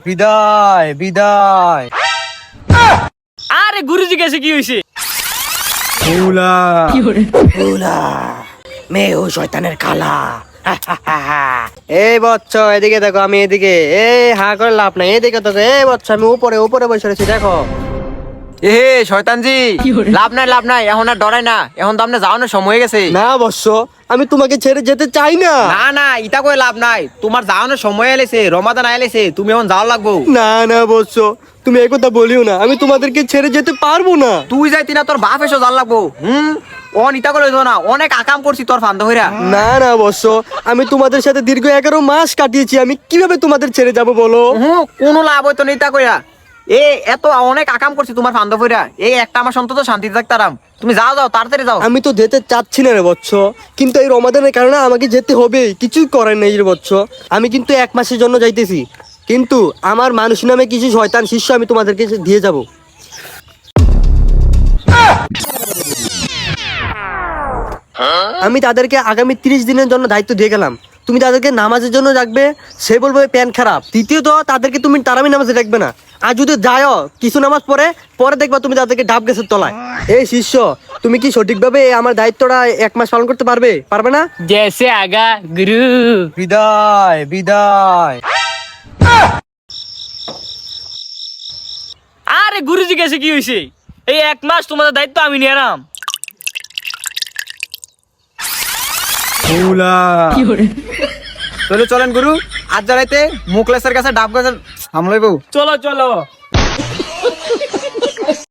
বিদায় বিদায়। আরে গুরুজি গেছে কি হয়েছে? ভোলা ভোলা মেয়ে ও শয়তানের খালা। এই বচ্চ এদিকে দেখো, আমি এদিকে। এই হা করে লাভ নাই, এদিকে দেখো। এই বচ্চ আমি উপরে উপরে বসে রয়েছি, দেখো। এ শয়তানজি, লাভ নাই এখন আর ডরাই না, এখন তো আপনার যাওয়ানোর সময় হয়ে গেছে। না বৎস, আমি তোমাকে ছেড়ে যেতে চাই না। না ইটা কই লাভ নাই, তোমার যাওয়ানোর সময় এলেছে, রমাদান আইলেছে, তুমি এখন যাওয়া লাগবো। না না বৎস, তুমি এই কথা বলিও না, আমি তোমাদেরকে ছেড়ে যেতে পারবো না। তুই যাইতি না, তোর বাপ এসে যাওয়া লাগবো। ইটা করে না, অনেক আকাম করছি তোর ফান্দ হইরা। না না বৎস, আমি তোমাদের সাথে দীর্ঘ 11 মাস কাটিয়েছি, আমি কিভাবে তোমাদের ছেড়ে যাব বলো? কোনো লাভ হইতো না ইটা কইরা। এত অনেক আকাম করছি তোমার ফান্দ হইরা, এই একটা আমার সন্তত শান্তিতে থাকতাম। তুমি যাও তাড়াতাড়ি যাও। আমি তো যেতে চাচ্ছি না রে বৎস, কিন্তু এই রমাদানের কারণে আমাকে যেতে হবে, কিছুই করার নেই রে বৎস। আমি কিন্তু 1 মাসের জন্য যাইতেছি, কিন্তু আমার মানুষ নামে কিছু শয়তান শিষ্য আমি তোমাদেরকে দিয়ে যাব। আমি তাদেরকে আগামী 30 দিনের জন্য দায়িত্ব দিয়ে গেলাম। তুমি তাদেরকে নামাজের জন্য রাখবে, সে বলবে প্যান খারাপ। দ্বিতীয়ত, তাদেরকে তুমি তারাবি নামাজে রাখবে না। আর যদি যাও কিছু নামাজ পরে দেখবা তুমি তাদেরকে ডাব গাছের তলায়। এই শিষ্য, তুমি কি সঠিকভাবে আমার দায়িত্বটা 1 মাস পালন করতে পারবে না? জেসে আগা গুরু। বিদায় বিদায়। আরে গুরুজি গেছে কি হয়েছে? এই 1 মাস তোমাদের দায়িত্ব আমি নিয়ে নাম। চলেন গুরু, আজ জ্বালাইতে মুখলেসের কাছে ডাব গাছের হামলাইবো। চলো